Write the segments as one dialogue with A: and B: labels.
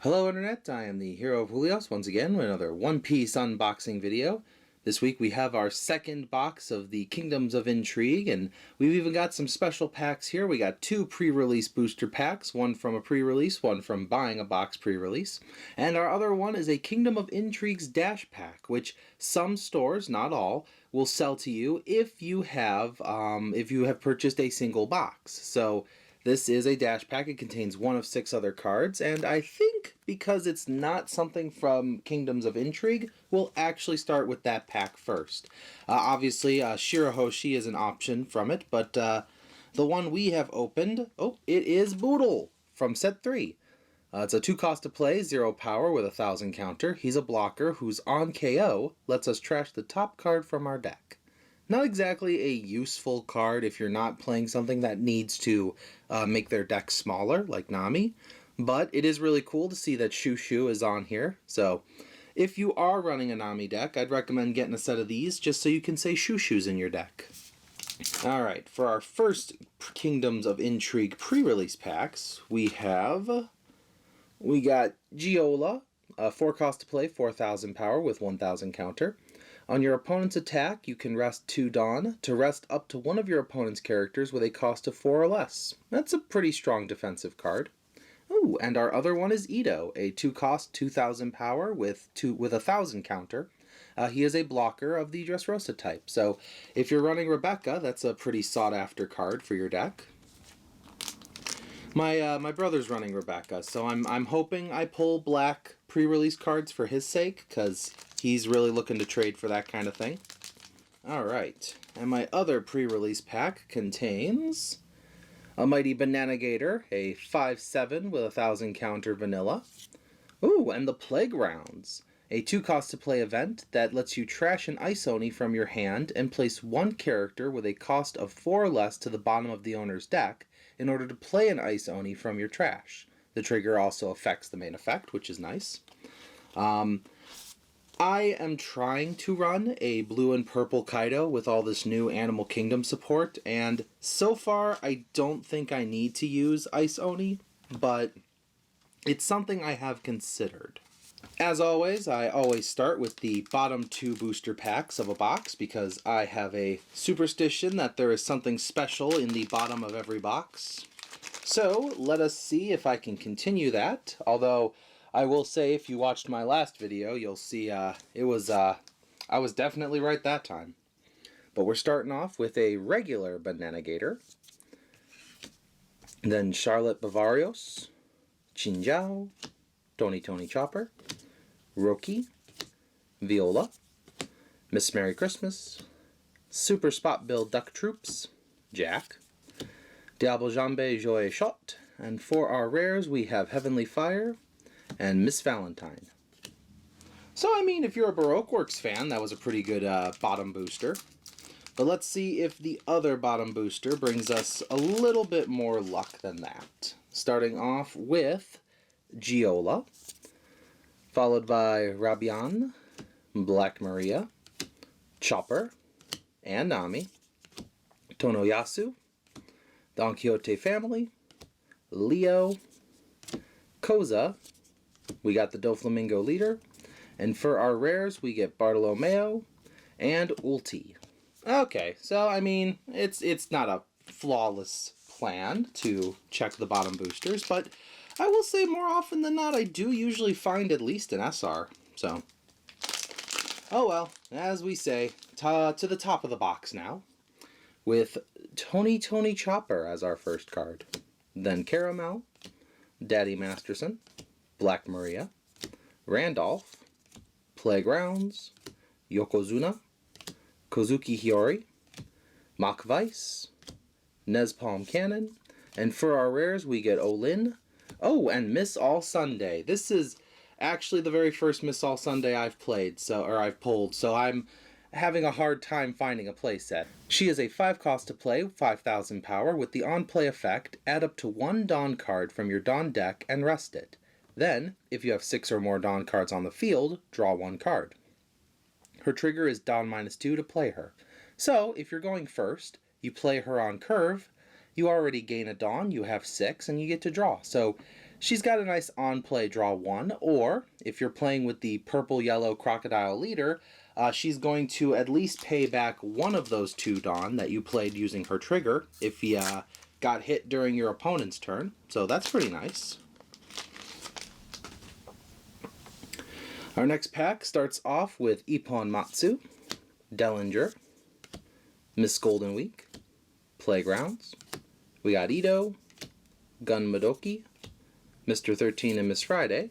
A: Hello Internet, I am the Hero of Julios once again with another One Piece unboxing video. This week we have our second box of the Kingdoms of Intrigue, and we've even got some special packs here. We got two pre-release booster packs, one from a pre-release, one from buying a box pre-release. And our other one is a Kingdom of Intrigue's Dash Pack, which some stores, not all, will sell to you if you have purchased a single box. So this is a dash pack. It contains one of 6 other cards, and I think because it's not something from Kingdoms of Intrigue, we'll actually start with that pack first. Obviously, Shirahoshi is an option from it, but the one we have opened, it is Boodle from set 3. It's a 2 cost to play, 0 power with a 1000 counter. He's a blocker who's on KO, lets us trash the top card from our deck. Not exactly a useful card if you're not playing something that needs to make their deck smaller, like Nami, but it is really cool to see that Shushu is on here. So if you are running a Nami deck, I'd recommend getting a set of these just so you can say Shushu's in your deck. Alright, for our first Kingdoms of Intrigue pre-release packs, we got Giola, 4 cost to play, 4000 power with 1000 counter. On your opponent's attack, you can rest 2 Dawn to rest up to one of your opponent's characters with a cost of 4 or less. That's a pretty strong defensive card. Ooh, and our other one is Ito, a 2 cost, 2000 power with 1000 counter. He is a blocker of the Dressrosa type, so if you're running Rebecca, that's a pretty sought after card for your deck. My brother's running Rebecca, so I'm hoping I pull black pre-release cards for his sake, because he's really looking to trade for that kind of thing. Alright, and my other pre-release pack contains a Mighty Banana Gator, a 5/7 with 1000 counter vanilla. Ooh, and the Playgrounds, a 2 cost to play event that lets you trash an Ice Oni from your hand and place one character with a cost of 4 or less to the bottom of the owner's deck in order to play an Ice Oni from your trash. The trigger also affects the main effect, which is nice. I am trying to run a blue and purple Kaido with all this new Animal Kingdom support, and so far I don't think I need to use Ice Oni, but it's something I have considered. As always, I always start with the bottom 2 booster packs of a box because I have a superstition that there is something special in the bottom of every box. So let us see if I can continue that, although I will say if you watched my last video, you'll see I was definitely right that time. But we're starting off with a regular Banana Gator, then Charlotte Bavarios, Chinjao, Tony Chopper, Roki, Viola, Miss Merry Christmas, Super Spot Bill Duck Troops, Jack, Diable Jambe Joye Shot, and for our rares we have Heavenly Fire and Miss Valentine. So I mean, if you're a Baroque Works fan, that was a pretty good bottom booster. But let's see if the other bottom booster brings us a little bit more luck than that. Starting off with Giola, followed by Rabian, Black Maria, Chopper, and Nami, Tonoyasu, Don Quixote Family, Leo, Koza, we got the Doflamingo Leader, and for our rares we get Bartolomeo and Ulti. Okay, so I mean, it's not a flawless plan to check the bottom boosters, but I will say more often than not I do usually find at least an SR, so. Oh well, as we say, to the top of the box now, with Tony Chopper as our first card, then Caramel, Daddy Masterson, Black Maria, Randolph, Playgrounds, Yokozuna, Kozuki Hiyori, Mach Weiss, Nezpalm Cannon, and for our rares we get Olin. Oh, and Miss All Sunday. This is actually the very first Miss All Sunday I've played, I've pulled, so I'm having a hard time finding a playset. She is a 5 cost to play, 5000 power, with the on-play effect, add up to 1 Dawn card from your Dawn deck and rest it. Then, if you have 6 or more Dawn cards on the field, draw 1 card. Her trigger is Dawn -2 to play her. So, if you're going first, you play her on curve, you already gain a Dawn, you have 6, and you get to draw. So she's got a nice on-play draw 1, or if you're playing with the purple-yellow crocodile leader, she's going to at least pay back one of those 2 Dawn that you played using her trigger if you got hit during your opponent's turn, so that's pretty nice. Our next pack starts off with Ippon Matsu, Dellinger, Miss Golden Week, Playgrounds. We got Ito, Gun Madoki, Mr. 13 and Miss Friday,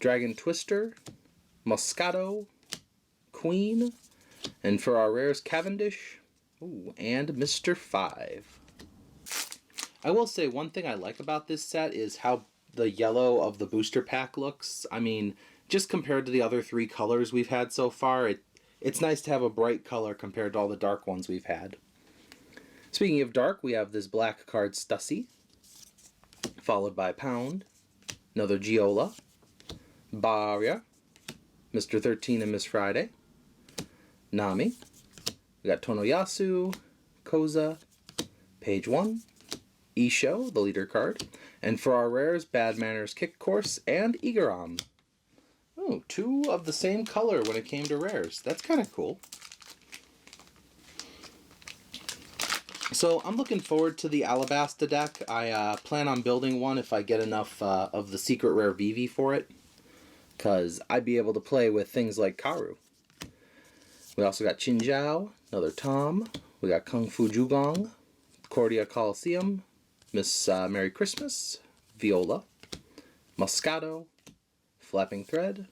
A: Dragon Twister, Moscato, Queen, and for our rares, Cavendish, and Mr. 5. I will say one thing I like about this set is how the yellow of the booster pack looks. I mean, just compared to the other 3 colors we've had so far, it's nice to have a bright color compared to all the dark ones we've had. Speaking of dark, we have this black card Stussy, followed by Pound, another Giola, Barya, Mr. 13 and Miss Friday, Nami, we got Tonoyasu, Koza, Page 1, Isho, the leader card, and for our rares, Bad Manners Kick Course, and Igaram. Oh, 2 of the same color when it came to rares. That's kind of cool. So I'm looking forward to the Alabasta deck. I plan on building one if I get enough of the secret rare Vivi for it, because I'd be able to play with things like Karu. We also got Qinjiao, another Tom. We got Kung Fu Jugong, Cordia Coliseum, Miss Merry Christmas, Viola, Moscato, Flapping Thread,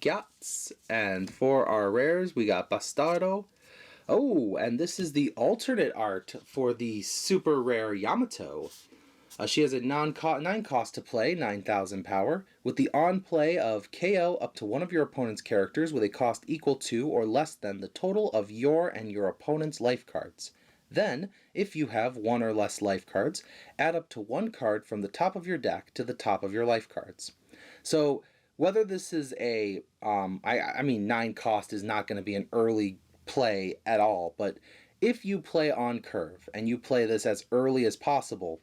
A: Gyatz, and for our rares we got Bastardo. Oh, and this is the alternate art for the super rare Yamato. She has a 9 cost to play, 9,000 power, with the on play of KO up to one of your opponent's characters with a cost equal to or less than the total of your and your opponent's life cards. Then, if you have 1 or less life cards, add up to 1 card from the top of your deck to the top of your life cards. So, whether this is a, I mean 9 cost is not going to be an early play at all, but if you play on curve and you play this as early as possible,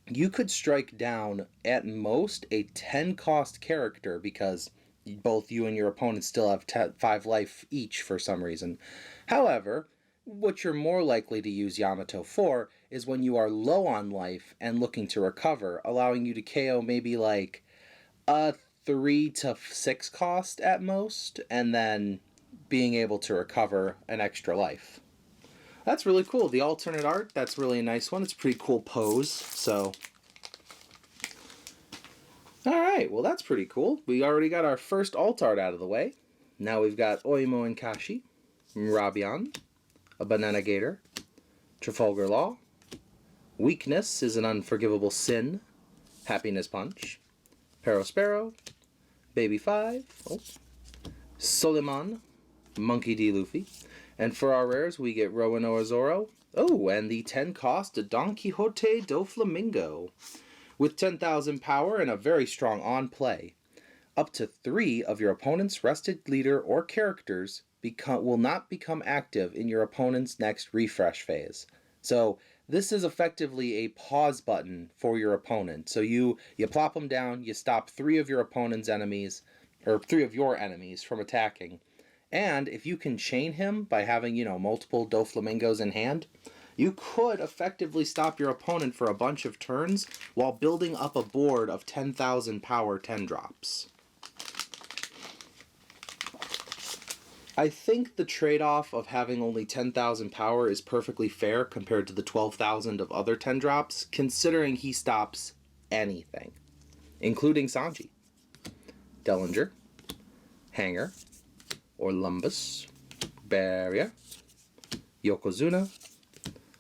A: you could strike down at most a 10 cost character because both you and your opponent still have 5 life each for some reason. However, what you're more likely to use Yamato for is when you are low on life and looking to recover, allowing you to KO maybe like a 3 to 6 cost at most, and then being able to recover an extra life. That's really cool. The alternate art, that's really a nice one. It's a pretty cool pose, so. Alright, well that's pretty cool. We already got our first alt art out of the way. Now we've got Oimo and Kashi, Rabian, a Banana Gator, Trafalgar Law, Weakness is an Unforgivable Sin, Happiness Punch, Perospero, Baby 5, Soliman, Monkey D. Luffy, and for our rares we get Roanoa Zoro, and the 10 cost Don Quixote do Flamingo, with 10,000 power and a very strong on play. Up to 3 of your opponent's rested leader or characters will not become active in your opponent's next refresh phase. So this is effectively a pause button for your opponent. So you plop them down, you stop 3 of your opponent's enemies, or 3 of your enemies from attacking. And if you can chain him by having, multiple Doflamingos in hand, you could effectively stop your opponent for a bunch of turns while building up a board of 10,000 power 10 drops. I think the trade-off of having only 10,000 power is perfectly fair compared to the 12,000 of other 10 drops, considering he stops anything, including Sanji, Dellinger, Hanger, Orlumbus, Barrier, Yokozuna,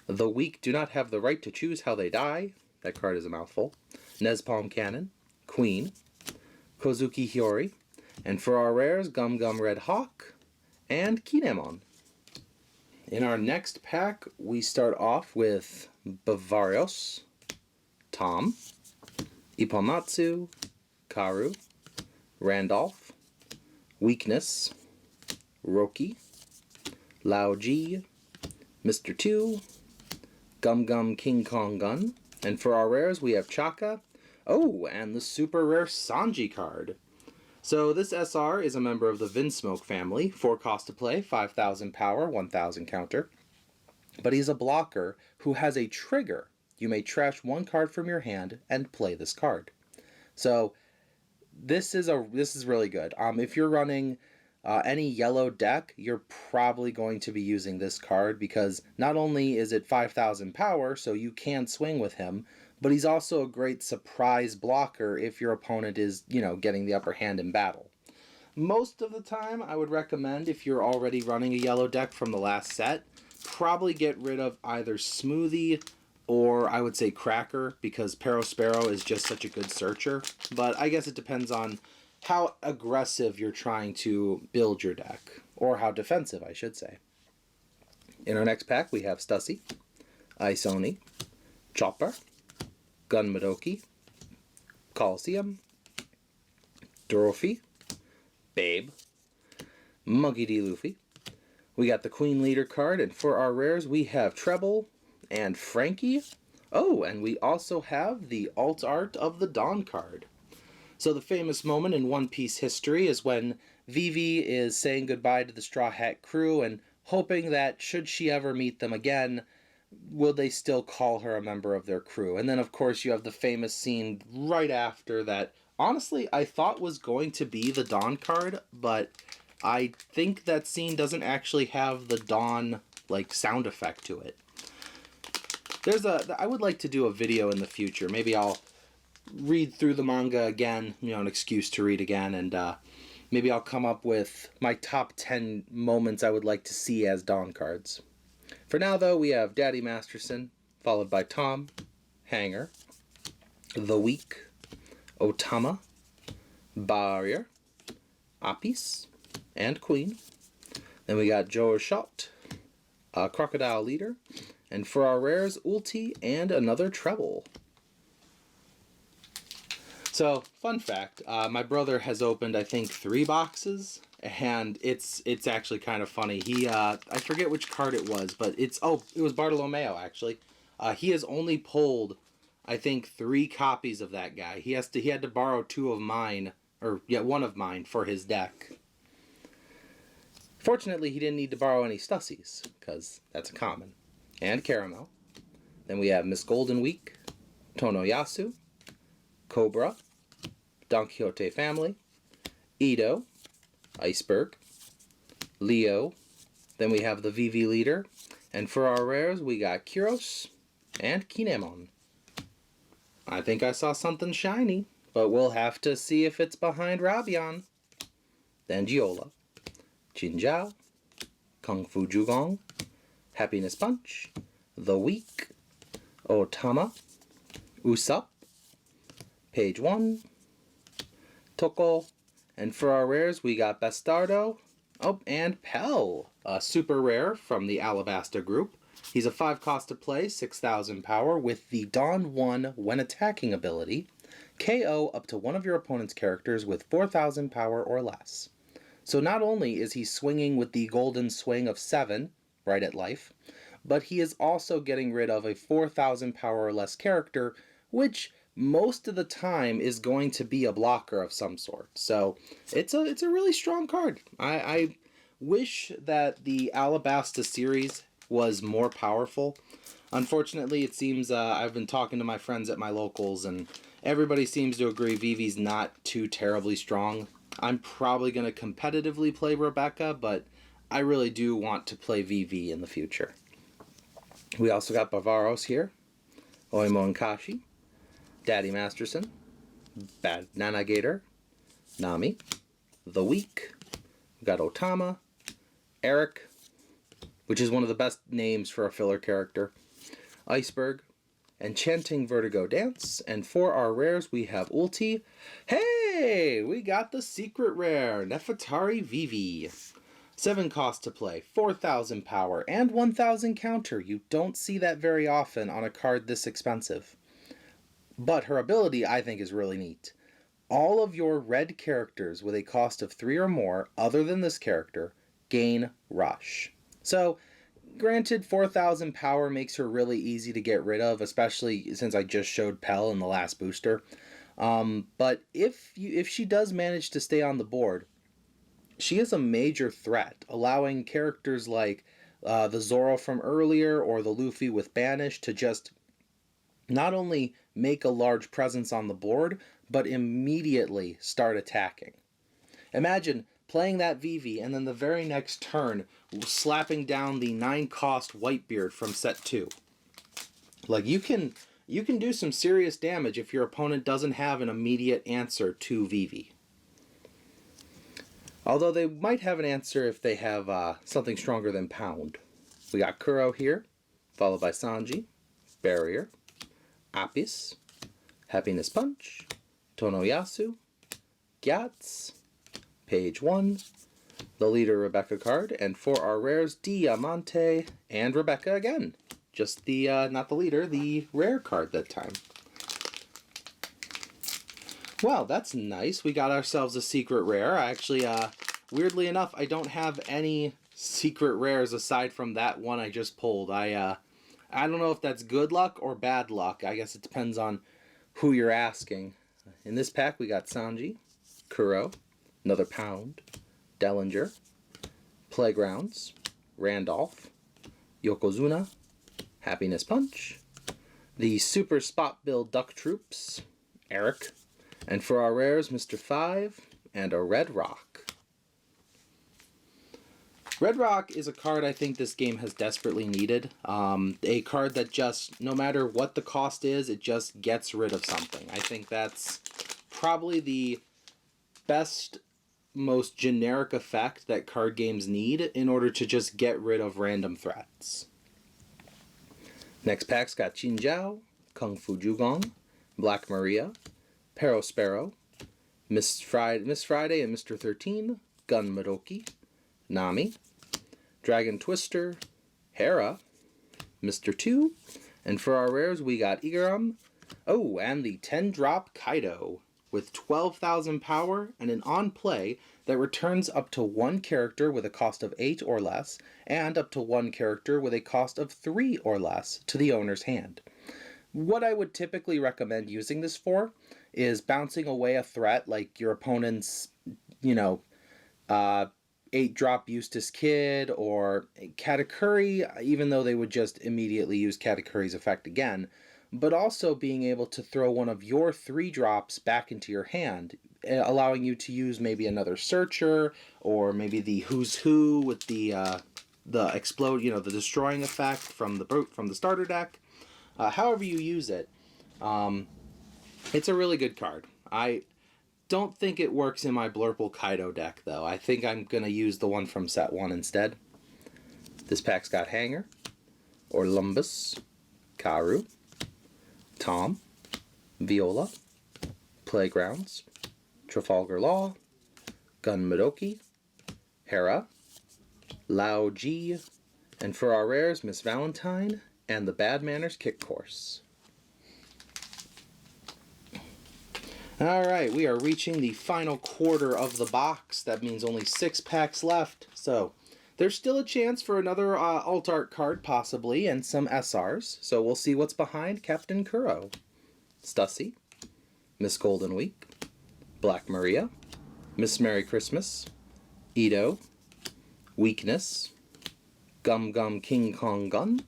A: The Weak Do Not Have the Right to Choose How They Die, that card is a mouthful, Nezpalm Cannon, Queen, Kozuki Hiyori, and for our rares, Gum Gum Red Hawk, and Kinemon. In our next pack, we start off with Bavarios, Tom, Ippomatsu, Karu, Randolph, Weakness, Roki, Lao Ji, Mr. 2, Gum Gum King Kong Gun, and for our rares we have Chaka, Oh, and the super rare Sanji card. So this SR is a member of the Vinsmoke family, 4 cost to play, 5,000 power, 1,000 counter. But he's a blocker who has a trigger. You may trash 1 card from your hand and play this card. So this is really good. If you're running any yellow deck, you're probably going to be using this card because not only is it 5,000 power, so you can swing with him, but he's also a great surprise blocker if your opponent is, getting the upper hand in battle. Most of the time, I would recommend, if you're already running a yellow deck from the last set, probably get rid of either Smoothie or I would say Cracker, because Perospero is just such a good searcher. But I guess it depends on how aggressive you're trying to build your deck, or how defensive, I should say. In our next pack, we have Stussy, Isoni, Chopper, Gun Madoki, Coliseum, Dorothy, Babe, Monkey D. Luffy. We got the Queen Leader card, and for our rares, we have Treble and Frankie. Oh, and we also have the alt art of the Dawn card. So the famous moment in One Piece history is when Vivi is saying goodbye to the Straw Hat crew and hoping that should she ever meet them again, will they still call her a member of their crew? And then, of course, you have the famous scene right after that, honestly, I thought was going to be the Dawn card, but I think that scene doesn't actually have the Dawn, sound effect to it. I would like to do a video in the future. Maybe I'll read through the manga again, an excuse to read again, and maybe I'll come up with my top 10 moments I would like to see as Dawn cards. For now, though, we have Daddy Masterson, followed by Tom, Hanger, The Weak, Otama, Barrier, Apis, and Queen. Then we got Joe Shot, Crocodile Leader, and for our rares, Ulti and another Treble. So, fun fact, my brother has opened, I think, 3 boxes, and it's actually kind of funny. He, I forget which card it was, but it was Bartolomeo, actually. He has only pulled, I think, 3 copies of that guy. He had to borrow 2 of mine, one of mine for his deck. Fortunately, he didn't need to borrow any Stussies, because that's a common. And Caramel. Then we have Miss Golden Week, Tonoyasu, Cobra, Don Quixote Family, Edo, Iceberg, Leo. Then we have the VV Leader. And for our rares, we got Kyros and Kinemon. I think I saw something shiny, but we'll have to see if it's behind Rabian. Then Giola, Jinjiao, Kung Fu Jugong, Happiness Punch, The Weak, Otama, Usopp, Page 1, Toko, and for our rares we got Bastardo, and Pell, a super rare from the Alabasta group. He's a 5 cost to play, 6,000 power, with the Dawn 1 when attacking ability. KO up to one of your opponent's characters with 4,000 power or less. So not only is he swinging with the golden swing of 7, right at life, but he is also getting rid of a 4,000 power or less character, which most of the time is going to be a blocker of some sort. So it's a really strong card. I wish that the Alabasta series was more powerful. Unfortunately, it seems I've been talking to my friends at my locals, and everybody seems to agree Vivi's not too terribly strong. I'm probably going to competitively play Rebecca, but I really do want to play VV in the future. We also got Bavaros here, Oimon Kashi, Daddy Masterson, Bad Nana Gator, Nami, The Weak, we got Otama, Eric, which is one of the best names for a filler character, Iceberg, Enchanting Vertigo Dance, and for our rares we have Ulti. Hey! We got the secret rare, Nefertari Vivi. 7 cost to play, 4,000 power, and 1,000 counter. You don't see that very often on a card this expensive. But her ability, I think, is really neat. All of your red characters with a cost of 3 or more, other than this character, gain Rush. So, Granted, 4,000 power makes her really easy to get rid of, especially since I just showed Pell in the last booster. But if she does manage to stay on the board, she is a major threat, allowing characters like the Zoro from earlier or the Luffy with Banish to just not only make a large presence on the board, but immediately start attacking. Imagine playing that Vivi and then the very next turn slapping down the 9-cost Whitebeard from set 2. Like, you can do some serious damage if your opponent doesn't have an immediate answer to Vivi. Although they might have an answer if they have something stronger than Pound. We got Kuro here, followed by Sanji, Barrier, Apis, Happiness Punch, Tonoyasu, Gyatz, Page 1, the leader Rebecca card, and for our rares, Diamante and Rebecca again. Just the, not the leader, the rare card that time. Well, that's nice. We got ourselves a secret rare. I actually, weirdly enough, I don't have any secret rares aside from that one I just pulled. I don't know if that's good luck or bad luck. I guess it depends on who you're asking. In this pack, we got Sanji, Kuro, another Pound, Dellinger, Playgrounds, Randolph, Yokozuna, Happiness Punch, the Super Spot Build Duck Troops, Eric, and for our rares, Mr. 5 and a Red Rock. Red Rock is a card I think this game has desperately needed. A card that just, no matter what the cost is, it just gets rid of something. I think that's probably the best, most generic effect that card games need in order to just get rid of random threats. Next pack's got Chinjiao, Kung Fu Jugong, Black Maria, Perospero, Miss Friday and Mr. 13, Gun Madoki, Nami, Dragon Twister, Hera, Mr. 2, and for our rares we got Igaram, oh, and the 10-drop Kaido, with 12,000 power and an on-play that returns up to one character with a cost of 8 or less, and up to one character with a cost of 3 or less to the owner's hand. What I would typically recommend using this for is bouncing away a threat like your opponent's, 8-drop Eustace Kid or Katakuri, even though they would just immediately use Katakuri's effect again, but also being able to throw one of your 3-drops back into your hand, allowing you to use maybe another Searcher, or maybe the Who's Who with the explode, the destroying effect from the starter deck. However you use it, it's a really good card. I don't think it works in my Blurple Kaido deck, though. I think I'm going to use the one from set 1 instead. This pack's got Hanger, Orlumbus, Karu, Tom, Viola, Playgrounds, Trafalgar Law, Gun Madoki, Hera, Lao Ji, and for our rares, Miss Valentine and the Bad Manners Kick Course. Alright, we are reaching the final quarter of the box. That means only 6 packs left. So, there's still a chance for another alt art card, possibly, and some SRs. So we'll see what's behind Captain Kuro. Stussy, Miss Golden Week, Black Maria, Miss Merry Christmas, Ito, Weakness, Gum Gum King Kong Gun,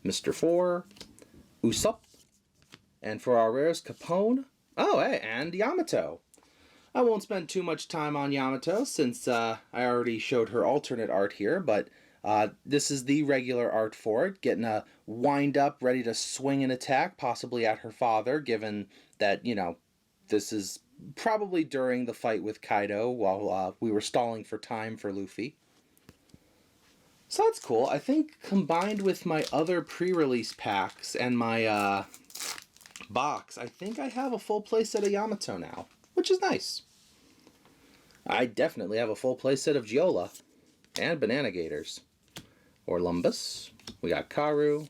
A: Mr. 4, Usopp, and for our rares, Capone, oh, hey, and Yamato. I won't spend too much time on Yamato since I already showed her alternate art here, but this is the regular art for it, getting a wind up, ready to swing an attack, possibly at her father, given that, this is probably during the fight with Kaido while we were stalling for time for Luffy. So that's cool. I think combined with my other pre-release packs and my box, I think I have a full playset of Yamato now, which is nice. I definitely have a full playset of Giola and Banana Gators. Orlumbus, we got Karu,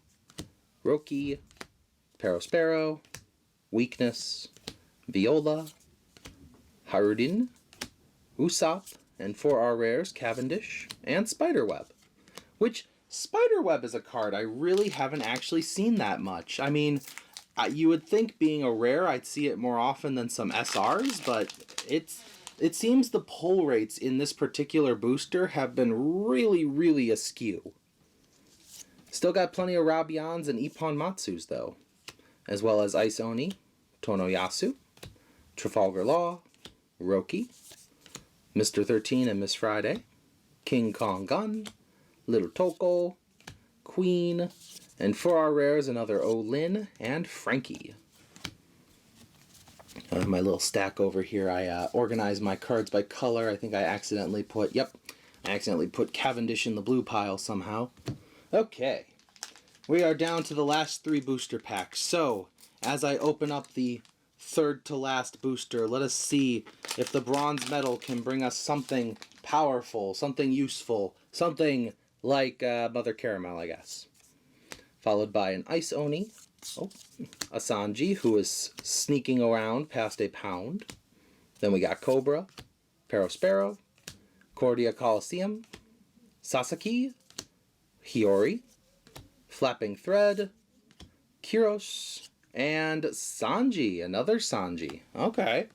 A: Roki, Perospero, Weakness, Viola, Harudin, Usopp, and for our rares, Cavendish, and Spiderweb. Which, Spiderweb is a card I really haven't actually seen that much. I mean, you would think being a rare I'd see it more often than some SRs, but it seems the pull rates in this particular booster have been really askew. Still got plenty of Rabians and Ippon Matsus though, as well as Ice Oni, Tonoyasu, Trafalgar Law, Roki, Mr. 13 and Miss Friday, King Kong Gun, Little Toko, Queen, and for our rares, another Olin and Frankie. My little stack over here, I organized my cards by color. I think I accidentally put Cavendish in the blue pile somehow. Okay, we are down to the last 3 booster packs. So, as I open up the third to last booster, let us see if the bronze medal can bring us something powerful, something useful, something like Mother Caramel, I guess. Followed by an Ice Oni, a Sanji, who is sneaking around past a pound. Then we got Cobra, Perospero, Cordia Coliseum, Sasaki, Hiyori, Flapping Thread, Kyros, and Sanji, another Sanji. Okay.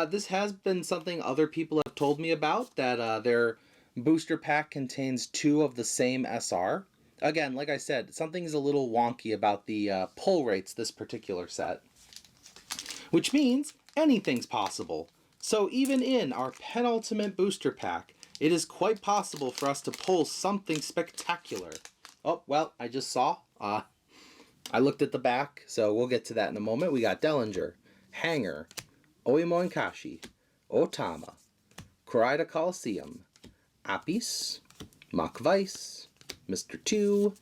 A: This has been something other people have told me about, that their booster pack contains 2 of the same SR. Again, like I said, something's a little wonky about the pull rates this particular set. Which means anything's possible. So even in our penultimate booster pack, it is quite possible for us to pull something spectacular. Oh, well, I just saw. I looked at the back, so we'll get to that in a moment. We got Dellinger, Hanger, Oimo Kashi, Otama, Koraida Coliseum, Apis, Mach Weiss, Mr. 2,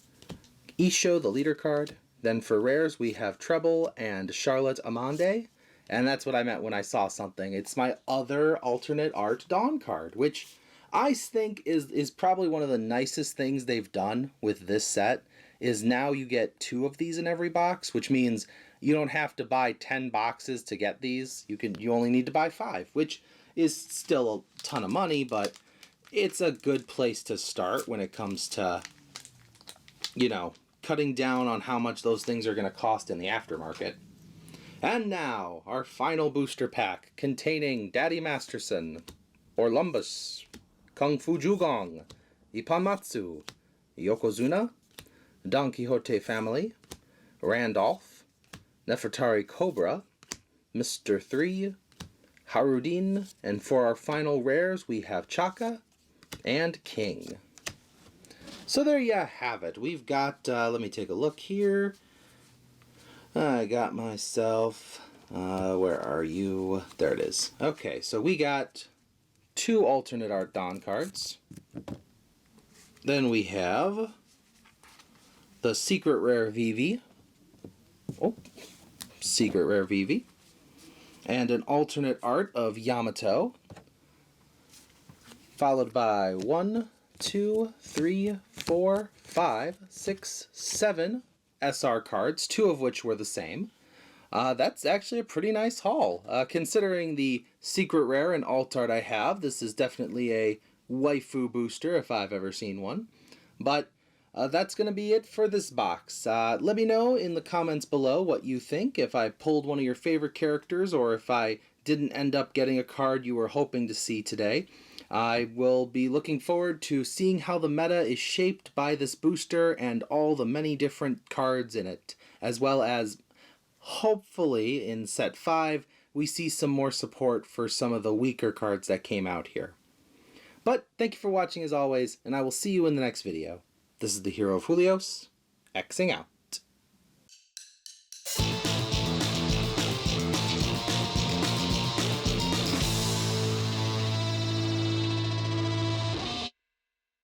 A: Isho, the leader card. Then for rares, we have Treble and Charlotte Amande. And that's what I meant when I saw something. It's my other alternate art Dawn card, which I think is probably one of the nicest things they've done with this set, is now you get 2 of these in every box, which means you don't have to buy 10 boxes to get these. You only need to buy 5, which is still a ton of money, but it's a good place to start when it comes to, you know, cutting down on how much those things are going to cost in the aftermarket. And now, our final booster pack, containing Daddy Masterson, Orlumbus, Kung Fu Jugong, Ipanmatsu, Yokozuna, Don Quixote Family, Randolph, Nefertari Cobra, Mr. 3, Harudin, and for our final rares, we have Chaka and King. So there you have it. We've got, let me take a look here. I got myself, where are you? There it is. Okay, so we got 2 alternate art Dawn cards. Then we have the secret rare Vivi. Oh, secret rare Vivi. And an alternate art of Yamato. Followed by 1, 2, 3, 4, 5, 6, 7 SR cards, 2 of which were the same. That's actually a pretty nice haul. Considering the secret rare and alt art I have, this is definitely a waifu booster if I've ever seen one. But that's going to be it for this box. Let me know in the comments below what you think, if I pulled one of your favorite characters or if I didn't end up getting a card you were hoping to see today. I will be looking forward to seeing how the meta is shaped by this booster and all the many different cards in it, as well as hopefully in set 5 we see some more support for some of the weaker cards that came out here. But thank you for watching as always, and I will see you in the next video. This is the Hero of Julios, Xing out.